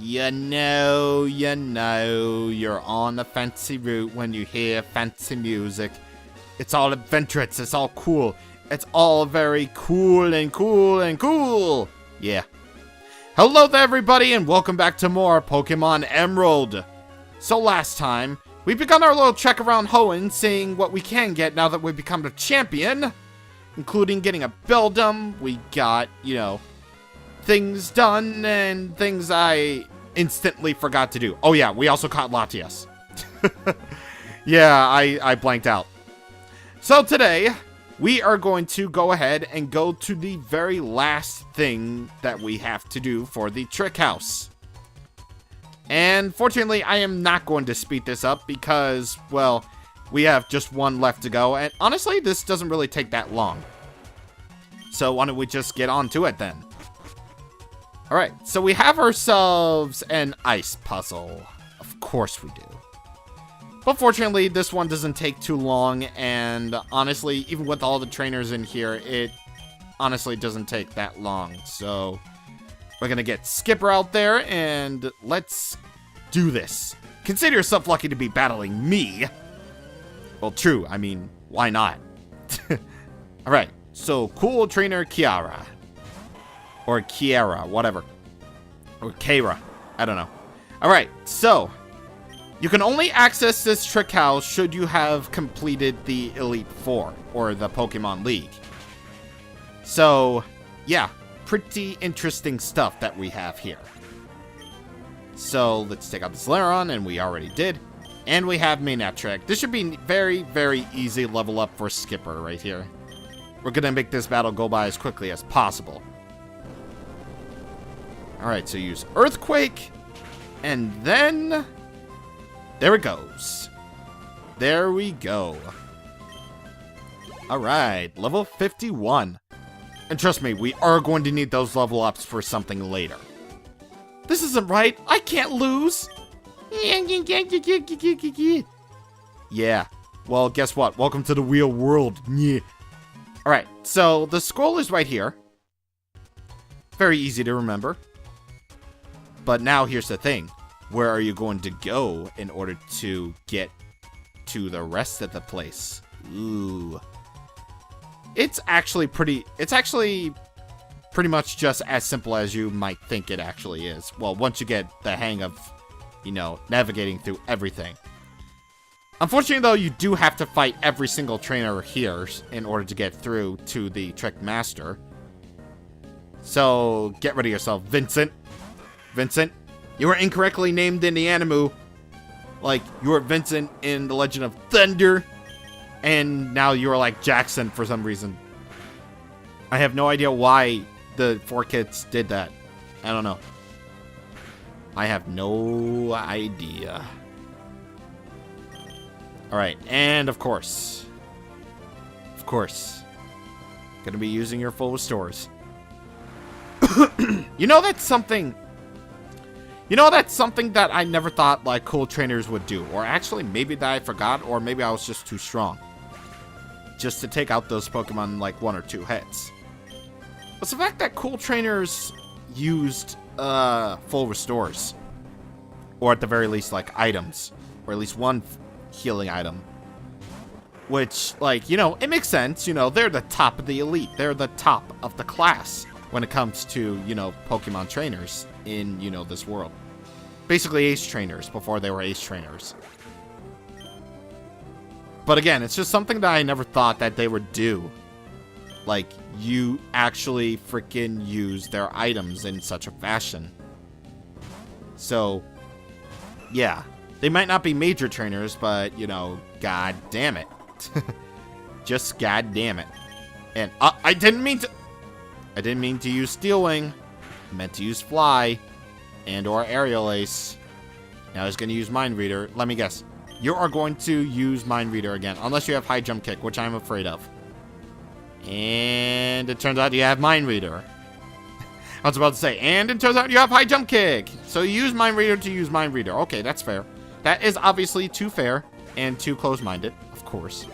You know, you're on the fancy route when you hear fancy music. It's all adventurous, it's all cool. It's all very cool and cool and cool. Yeah. Hello there, everybody, and welcome back to more Pokemon Emerald. So last time, we begun our little trek around Hoenn, seeing what we can get now that we've become the champion. Including getting a Beldum, we got, things done and things I instantly forgot to do. Oh yeah, we also caught Latias. Yeah, I blanked out. So today, we are going to go ahead and go to the very last thing that we have to do for the Trick House. And fortunately, I am not going to speed this up because, well, we have just one left to go. And honestly, this doesn't really take that long. So why don't we just get on to it then? Alright, so we have ourselves an ice puzzle. Of course we do. But fortunately, this one doesn't take too long, and honestly, even with all the trainers in here, it honestly doesn't take that long. So, we're gonna get Skipper out there, and let's do this. Consider yourself lucky to be battling me. Well, true, I mean, why not? Alright, so cool trainer Kiara. Or Kiara, whatever. Or Kaira, I don't know. Alright, so you can only access this trick house should you have completed the Elite Four, or the Pokemon League. So, yeah, pretty interesting stuff that we have here. So, let's take out the Slaron, and we already did. And we have Manaptrick. This should be very, very easy level up for Skipper right here. We're gonna make this battle go by as quickly as possible. Alright, so use Earthquake, and then there it goes. There we go. Alright, level 51. And trust me, we are going to need those level ups for something later. This isn't right. I can't lose. Yeah. Well, guess what? Welcome to the real world. Alright, so the scroll is right here. Very easy to remember. But now here's the thing. Where are you going to go in order to get to the rest of the place? Ooh. It's actually pretty much just as simple as you might think it actually is. Well, once you get the hang of, navigating through everything. Unfortunately, though, you do have to fight every single trainer here in order to get through to the Trick Master. So, get rid of yourself, Vincent. Vincent, you were incorrectly named in the anime. Like, you were Vincent in The Legend of Thunder. And now you are like Jackson for some reason. I have no idea why the 4Kids did that. I don't know. I have no idea. Alright, and of course. Gonna be using your full restores. That's something that I never thought, like, cool trainers would do. Or actually, maybe that I forgot, or maybe I was just too strong. Just to take out those Pokemon, like, 1 or 2 hits. But the fact that cool trainers used, full restores. Or at the very least, like, items. Or at least one healing item. Which, like, it makes sense. They're the top of the elite. They're the top of the class when it comes to, Pokemon trainers in, this world. Basically ace trainers before they were ace trainers. But again, it's just something that I never thought that they would do. Like, you actually freaking use their items in such a fashion. So, yeah. They might not be major trainers, but, god damn it. Just god damn it. And, I didn't mean to use Steel Wing. I meant to use Fly. And or Aerial Ace. Now he's going to use Mind Reader. Let me guess. You are going to use Mind Reader again. Unless you have High Jump Kick, which I'm afraid of. And it turns out you have Mind Reader. I was about to say, and it turns out you have High Jump Kick. So you use Mind Reader to use Mind Reader. Okay, that's fair. That is obviously too fair and too close-minded. Of course.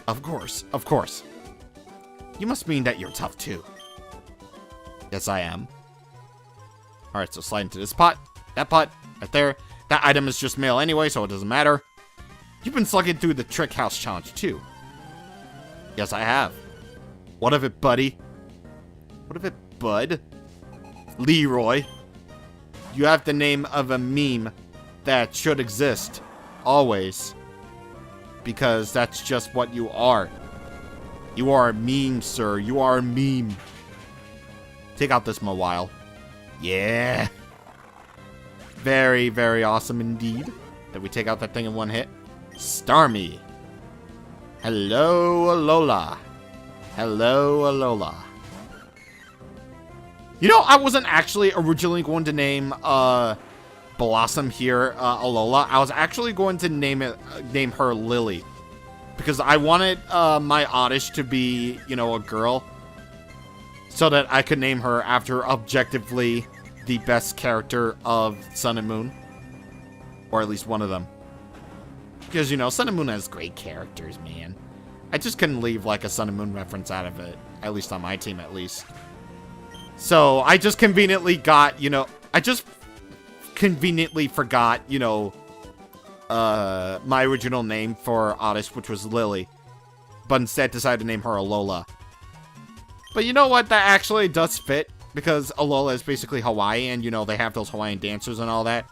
Of course. You must mean that you're tough too. Yes, I am. Alright, so slide into this pot. That pot. Right there. That item is just mail anyway, so it doesn't matter. You've been slugging through the Trick House Challenge, too. Yes, I have. What of it, buddy? What of it, bud? Leroy. You have the name of a meme that should exist. Always. Because that's just what you are. You are a meme, sir. You are a meme. Take out this mobile. Yeah. Very, very awesome indeed. That we take out that thing in one hit. Starmie. Hello, Alola. Hello, Alola. You know, I wasn't actually originally going to name Blossom here Alola. I was actually going to name her Lily. Because I wanted my Oddish to be, you know, a girl. So that I could name her after objectively the best character of Sun and Moon. Or at least one of them. Because, you know, Sun and Moon has great characters, man. I just couldn't leave, like, a Sun and Moon reference out of it. At least on my team, at least. So, I just conveniently got, you know... I just conveniently forgot, you know... my original name for Oddish, which was Lily. But instead decided to name her Alola. But you know what? That actually does fit. Because Alola is basically Hawaii, and, you know, they have those Hawaiian dancers and all that.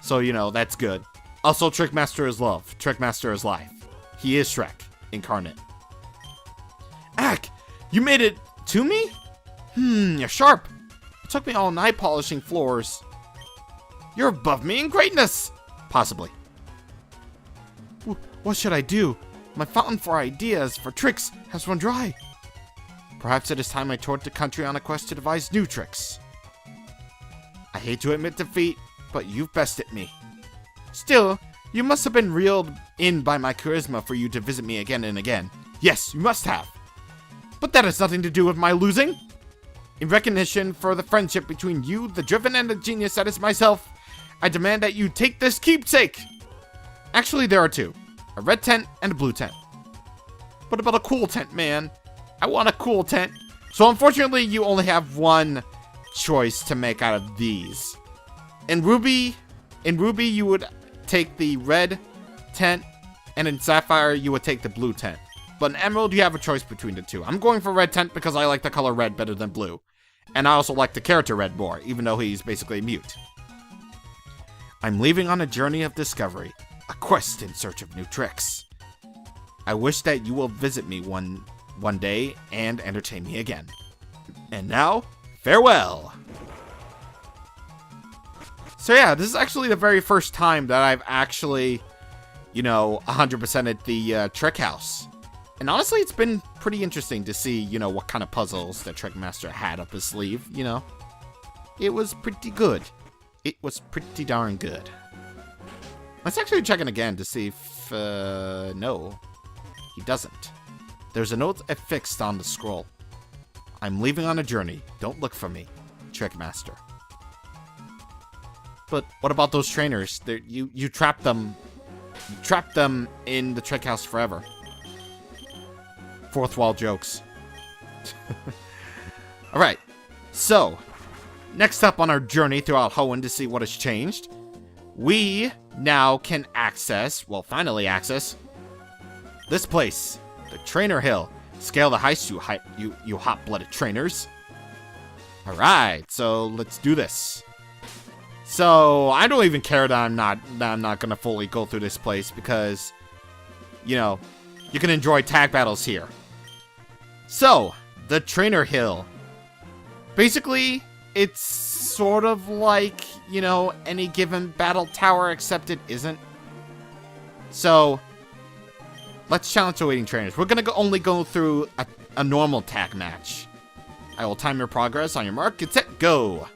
So, you know, that's good. Also, Trickmaster is love. Trickmaster is life. He is Shrek, incarnate. Ack! You made it to me? You're sharp. It took me all night polishing floors. You're above me in greatness! Possibly. What should I do? My fountain for ideas, for tricks, has run dry. Perhaps it is time I toured the country on a quest to devise new tricks. I hate to admit defeat, but you've bested me. Still, you must have been reeled in by my charisma for you to visit me again and again. Yes, you must have. But that has nothing to do with my losing. In recognition for the friendship between you, the driven, and the genius that is myself, I demand that you take this keepsake. Actually, there are two. A red tent and a blue tent. What about a cool tent, man? I want a cool tent. So unfortunately, you only have one choice to make out of these. In Ruby, you would take the red tent, and in Sapphire, you would take the blue tent. But in Emerald, you have a choice between the two. I'm going for red tent because I like the color red better than blue. And I also like the character red more, even though he's basically mute. I'm leaving on a journey of discovery, a quest in search of new tricks. I wish that you will visit me one day and entertain me again. And now, farewell! So yeah, this is actually the very first time that I've actually, you know, 100%ed the Trick House. And honestly, it's been pretty interesting to see, you know, what kind of puzzles the Trickmaster had up his sleeve, you know. It was pretty good. It was pretty darn good. Let's actually check it again to see if, no, he doesn't. There's a note affixed on the scroll. I'm leaving on a journey. Don't look for me, Trickmaster. But what about those trainers? You trapped them. You trapped them in the Trick House forever. Fourth wall jokes. Alright, so, next up on our journey throughout Hoenn to see what has changed, we now can access, well, finally access, this place, the Trainer Hill. Scale the heist, you hot-blooded trainers. Alright, so let's do this. So, I don't even care that I'm not gonna fully go through this place because, you know, you can enjoy tag battles here. So, the Trainer Hill. Basically, it's sort of like, you know, any given battle tower, except it isn't. So, let's challenge the waiting trainers. We're gonna only go through a normal tag match. I will time your progress on your mark, get set, go!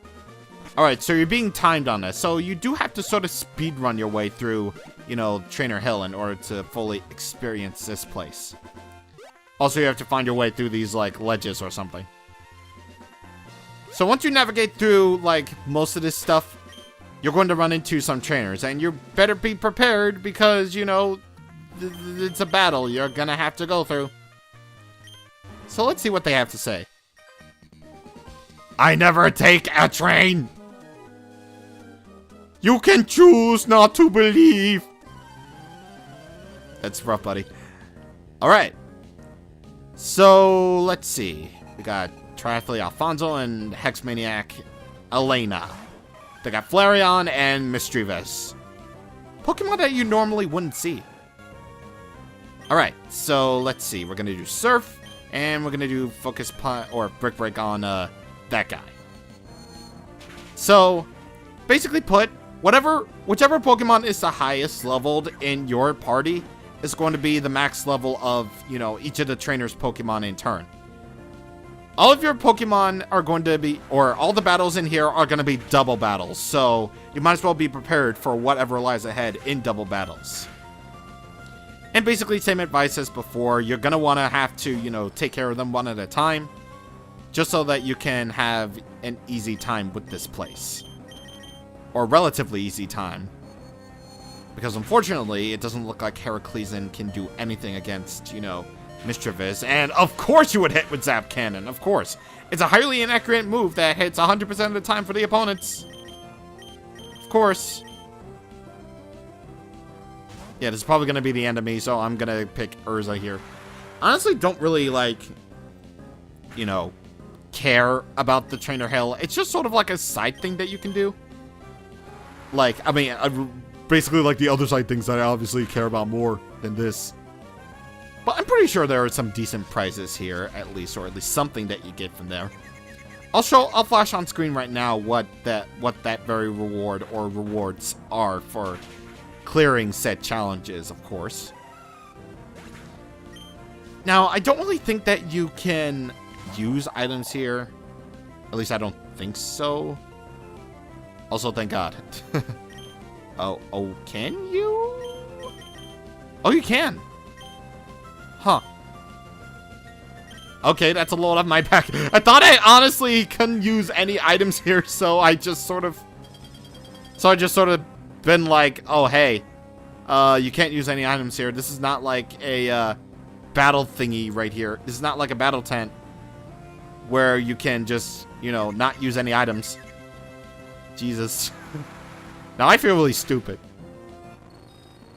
Alright, so you're being timed on this, so you do have to sort of speedrun your way through, you know, Trainer Hill in order to fully experience this place. Also, you have to find your way through these, like, ledges or something. So once you navigate through, like, most of this stuff, you're going to run into some trainers, and you better be prepared because, you know, it's a battle you're gonna have to go through. So let's see what they have to say. I never take a train! You can choose not to believe. That's rough, buddy. Alright. So, let's see. We got Triathlete Alfonso and Hexmaniac Elena. They got Flareon and Mischievous. Pokemon that you normally wouldn't see. Alright, so let's see. We're gonna do Surf, and we're gonna do Focus Punch or Brick Break on that guy. So, basically put, whichever Pokemon is the highest leveled in your party is going to be the max level of, you know, each of the trainers' Pokemon in turn. All of your Pokemon are going to be, or all the battles in here are going to be double battles, so you might as well be prepared for whatever lies ahead in double battles. And basically, same advice as before, you're going to want to have to, you know, take care of them one at a time, just so that you can have an easy time with this place. Or relatively easy time. Because unfortunately, it doesn't look like Heraclean can do anything against, you know, Mischievous. And of course you would hit with Zap Cannon, of course. It's a highly inaccurate move that hits 100% of the time for the opponents. Of course. Yeah, this is probably going to be the end of me, so I'm going to pick Urza here. Honestly, don't really, like, you know, care about the Trainer Hill. It's just sort of like a side thing that you can do. Like, I mean, basically like the other side things that I obviously care about more than this. But I'm pretty sure there are some decent prizes here, at least, or at least something that you get from there. I'll flash on screen right now what that very reward or rewards are for clearing said challenges, of course. Now, I don't really think that you can use items here. At least I don't think so. Also, thank God. Oh, can you? Oh, you can. Huh. Okay, that's a load off my back. I thought I honestly couldn't use any items here, so I just sort of been like, oh, hey, you can't use any items here. This is not like a battle thingy right here. This is not like a battle tent where you can just, you know, not use any items. Jesus. Now I feel really stupid.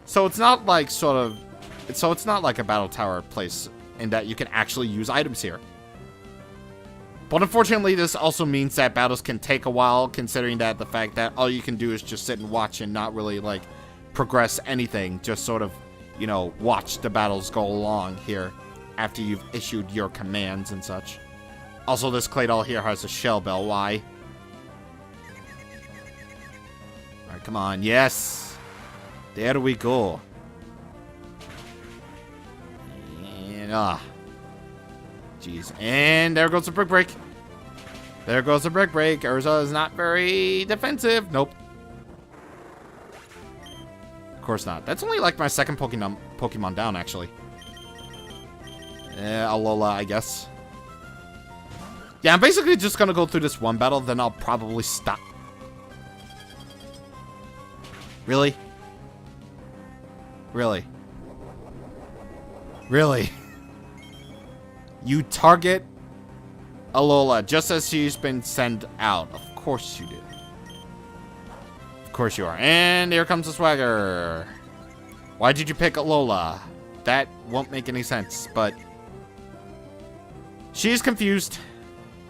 So it's not like it's not like a battle tower place in that you can actually use items here. But unfortunately, this also means that battles can take a while, considering that the fact that all you can do is just sit and watch and not really, like, progress anything. Just sort of, you know, watch the battles go along here after you've issued your commands and such. Also, this Claydol here has a shell bell. Why? Alright, come on. Yes! There we go. And, jeez. And there goes the Brick Break. There goes the Brick Break. Urza is not very defensive. Nope. Of course not. That's only like my second Pokemon down, actually. Alola, I guess. Yeah, I'm basically just gonna go through this one battle, then I'll probably stop. Really? Really? Really? You target Alola just as she's been sent out. Of course you do. Of course you are. And here comes the swagger. Why did you pick Alola? That won't make any sense, but she's confused.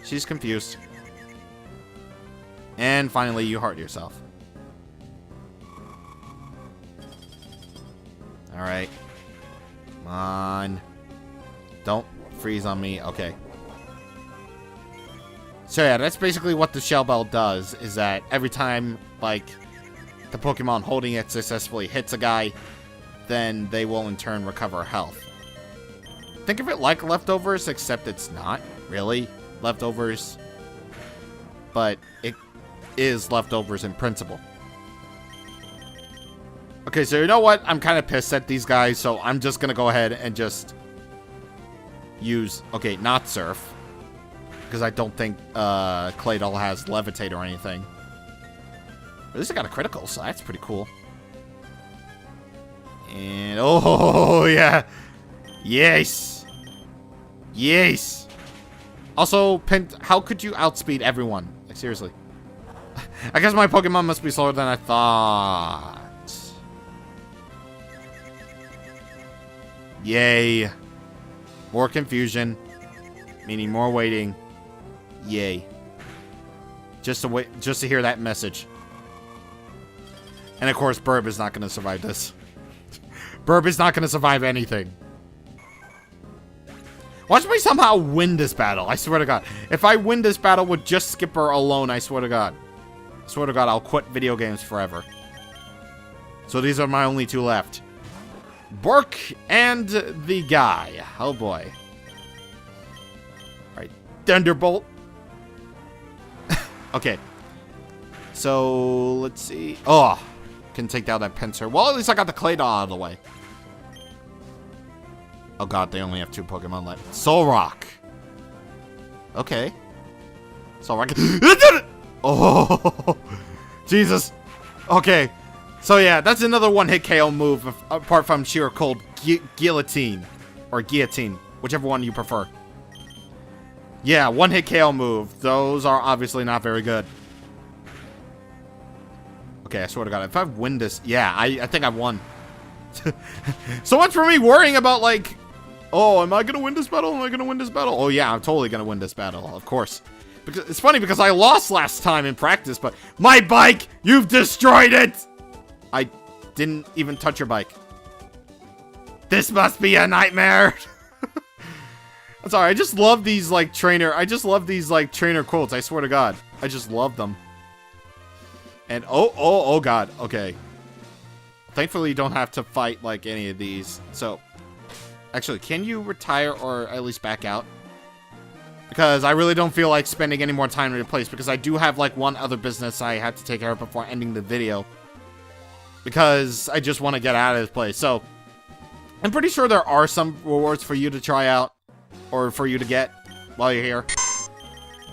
She's confused. And finally, you hurt yourself. Alright. Come on. Don't freeze on me. Okay. So yeah, that's basically what the Shell Bell does, is that every time, like, the Pokemon holding it successfully hits a guy, then they will in turn recover health. Think of it like leftovers, except it's not really leftovers. But it is leftovers in principle. Okay, so you know what? I'm kind of pissed at these guys, so I'm just going to go ahead and just use, okay, not Surf. Because I don't think Claydol has Levitate or anything. At least I got a critical, so that's pretty cool. And, oh, yeah. Yes. Yes. Also, how could you outspeed everyone? Like, seriously. I guess my Pokemon must be slower than I thought. Yay. More confusion. Meaning more waiting. Yay. Just to wait, just to hear that message. And of course, Burb is not going to survive this. Burb is not going to survive anything. Watch me somehow win this battle. I swear to God. If I win this battle with just Skipper alone, I swear to God. I swear to God, I'll quit video games forever. So these are my only two left. Bork and the guy. Oh boy. Alright. Thunderbolt. Okay. So, let's see. Oh. Can take down that Pinsir. Well, at least I got the Claydol out of the way. Oh god, they only have 2 Pokemon left. Solrock. Okay. Solrock. Oh, Jesus. Okay. So yeah, that's another one-hit KO move, apart from sheer cold guillotine. Or guillotine. Whichever one you prefer. Yeah, one-hit KO move. Those are obviously not very good. Okay, I swear to God, if I win this... Yeah, I think I won. So much for me worrying about, like... Oh, am I going to win this battle? Am I going to win this battle? Oh, yeah, I'm totally going to win this battle, of course. Because it's funny because I lost last time in practice, but... My bike! You've destroyed it! I didn't even touch your bike. This must be a nightmare! I'm sorry, I just love these, like, trainer... I just love these, like, trainer quotes, I swear to God. I just love them. And, oh, God, okay. Thankfully, you don't have to fight, like, any of these, so... Actually, can you retire or at least back out? Because I really don't feel like spending any more time in your place, because I do have, like, one other business I have to take care of before ending the video. Because I just want to get out of this place, so... I'm pretty sure there are some rewards for you to try out, or for you to get while you're here.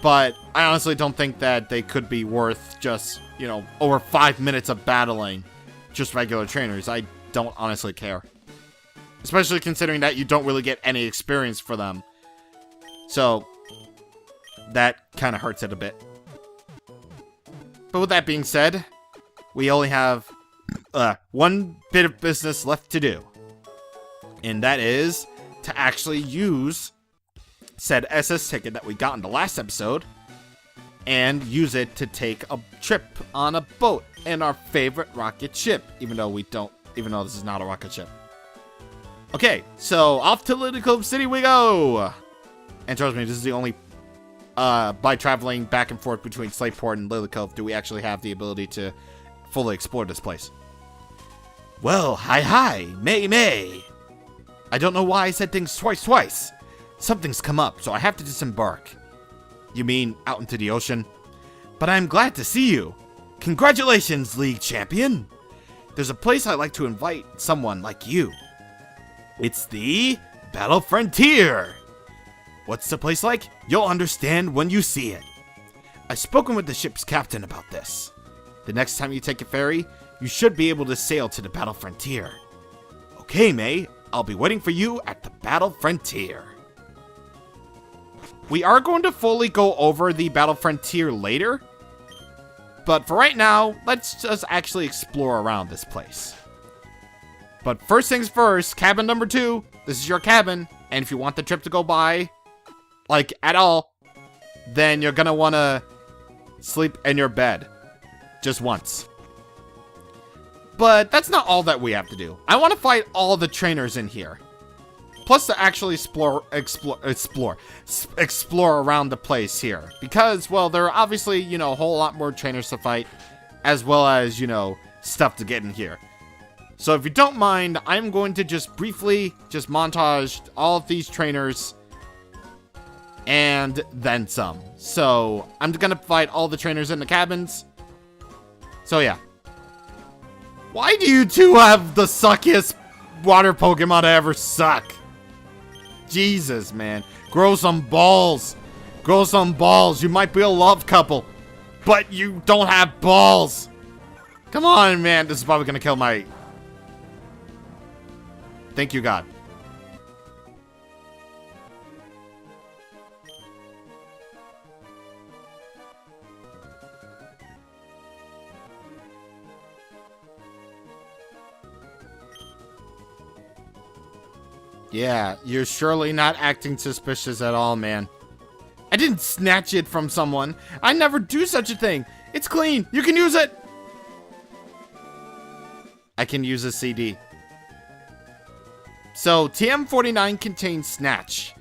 But I honestly don't think that they could be worth just, you know, over 5 minutes of battling just regular trainers. I don't honestly care. Especially considering that you don't really get any experience for them. So, that kind of hurts it a bit. But with that being said, we only have one bit of business left to do. And that is to actually use said SS ticket that we got in the last episode and use it to take a trip on a boat in our favorite rocket ship. Even though this is not a rocket ship. Okay, so off to Little Cove City we go! And trust me, this is the only, by traveling back and forth between Slateport and Lily Cove, do we actually have the ability to fully explore this place. Well, hi, May. I don't know why I said things twice. Something's come up, so I have to disembark. You mean out into the ocean? But I'm glad to see you. Congratulations, League Champion. There's a place I'd like to invite someone like you. It's the Battle Frontier. What's the place like? You'll understand when you see it. I've spoken with the ship's captain about this. The next time you take a ferry, you should be able to sail to the Battle Frontier. Okay, May, I'll be waiting for you at the Battle Frontier. We are going to fully go over the Battle Frontier later, but for right now, let's just actually explore around this place. But first things first, cabin number 2. This is your cabin, and if you want the trip to go by, like, at all, then you're gonna wanna sleep in your bed. Just once. But that's not all that we have to do. I want to fight all the trainers in here. Plus to actually explore around the place here. Because, well, there are obviously, you know, a whole lot more trainers to fight, as well as, you know, stuff to get in here. So if you don't mind, I'm going to just briefly just montage all of these trainers and then some. So I'm gonna fight all the trainers in the cabins. So yeah. Why do you two have the suckiest water Pokemon to ever suck? Jesus, man. Grow some balls. Grow some balls. You might be a love couple, but you don't have balls. Come on, man. This is probably gonna kill my... Thank you, God. Yeah, you're surely not acting suspicious at all, man. I didn't snatch it from someone. I never do such a thing. It's clean. You can use it. I can use a CD. So, TM49 contains Snatch.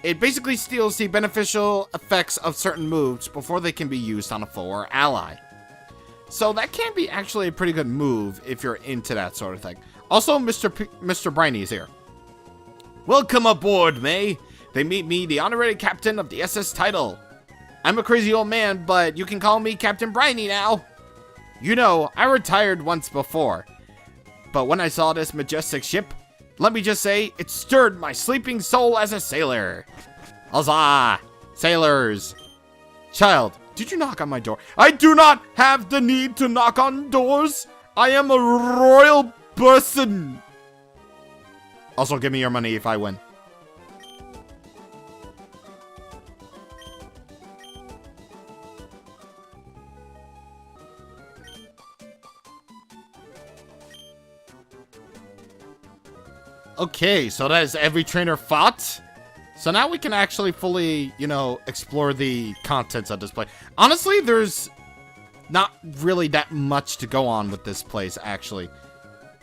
It basically steals the beneficial effects of certain moves before they can be used on a foe or ally. So that can be actually a pretty good move if you're into that sort of thing. Also, Mr. Briny is here. Welcome aboard, May. They meet me, the honorary captain of the SS title. I'm a crazy old man, but you can call me Captain Briny now. You know, I retired once before. But when I saw this majestic ship, let me just say, it stirred my sleeping soul as a sailor. Huzzah! Sailors! Child, did you knock on my door? I do not have the need to knock on doors. I am a royal person. Also, give me your money if I win. Okay, so that is every trainer fought. So now we can actually fully, you know, explore the contents of this place. Honestly, there's not really that much to go on with this place, actually.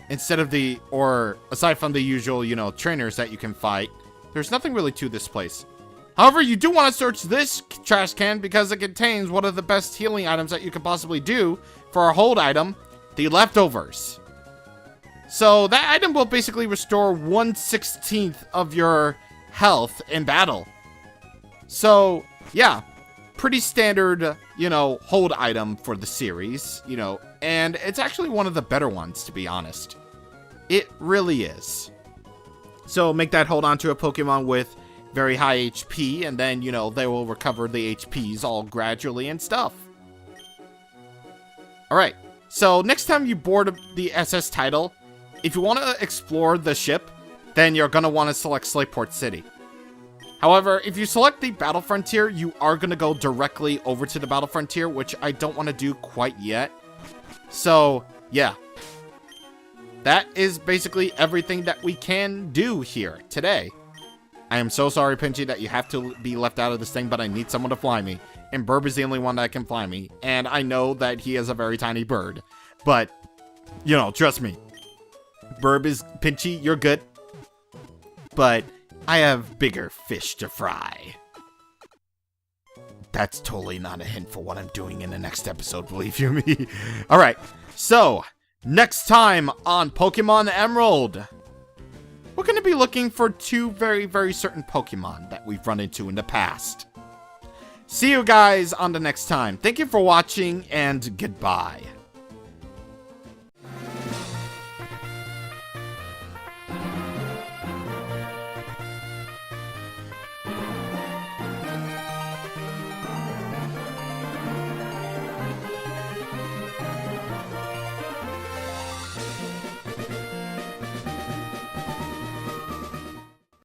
Instead of the, or aside from the usual, you know, trainers that you can fight, there's nothing really to this place. However, you do want to search this trash can because it contains one of the best healing items that you could possibly do for a hold item, the leftovers. So that item will basically restore 1/16 of your health in battle. So, yeah, pretty standard, you know, hold item for the series, you know, and it's actually one of the better ones, to be honest. It really is. So make that hold on to a Pokemon with very high HP, and then, you know, they will recover the HPs all gradually and stuff. Alright, so next time you board the SS title, if you want to explore the ship, then you're going to want to select Slateport City. However, if you select the Battle Frontier, you are going to go directly over to the Battle Frontier, which I don't want to do quite yet. So, yeah. That is basically everything that we can do here today. I am so sorry, Pinchy, that you have to be left out of this thing, but I need someone to fly me. And Burb is the only one that can fly me. And I know that he is a very tiny bird. But, you know, trust me. Burb is Pinchy, you're good. But I have bigger fish to fry. That's totally not a hint for what I'm doing in the next episode, believe you me. Alright, so, next time on Pokemon Emerald, we're going to be looking for two very, very certain Pokemon that we've run into in the past. See you guys on the next time. Thank you for watching, and goodbye.